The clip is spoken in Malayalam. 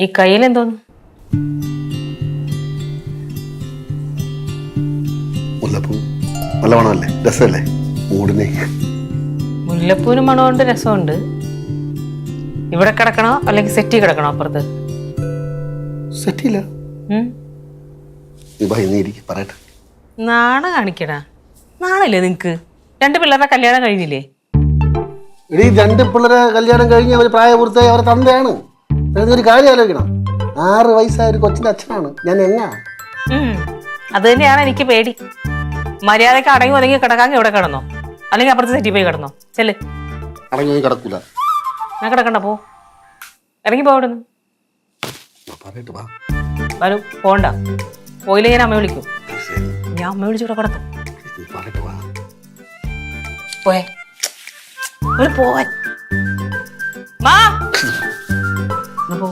ഈ കയ്യിലെന്തോന്നു? മുല്ലപ്പൂ നല്ല മണമല്ലേ, രസമല്ലേ മൂടിനെ? മുല്ലപ്പൂവിന് മണമുണ്ട്, രസമുണ്ട്. ഇവിടെ കിടക്കണോ അല്ലെങ്കിൽ സെറ്റി കിടക്കണോ അപ്പുറത്ത്? സെറ്റില്ല. പറയട്ടെ. നാണ കാണിക്കടാ. നാണല്ലേ നിങ്ങക്ക്? 2 പിള്ളേരുടെ കല്യാണം കഴിഞ്ഞില്ലേ? ഇടീ 2 പിള്ളേരെ കല്യാണം കഴിഞ്ഞ് അവർ പ്രായപൂർത്തിയായി അവരെ തന്തയാണ്. ഒരു കാര്യം ആലോചിക്കണം, 6 വയസ്സായ ഒരു കൊച്ചിന്റെ അച്ഛനാണ് ഞാൻ. അത് തന്നെയാണ് എനിക്ക് പേടി. മര്യാദക്ക് അടങ്ങി ഒതുങ്ങി കിടക്കാമെങ്കിൽ ഇവിടെ കിടന്നോ, അല്ലെങ്കിൽ അപ്പുറത്ത് സെറ്റി പോയി കിടന്നോ. ചെല്ല്. അടങ്ങി കിടക്കൂല. ഞാൻ കിടക്കണ്ട, പോ, ഇറങ്ങി പോവിടുന്ന്. വരൂ, പോണ്ട. പോയില്ലേ ഞാൻ അമ്മ വിളിക്കും. ഞാൻ അമ്മ വിളിച്ചിവിടെ കിടക്കും. പോയെ പോവാൻ. മാ പോ.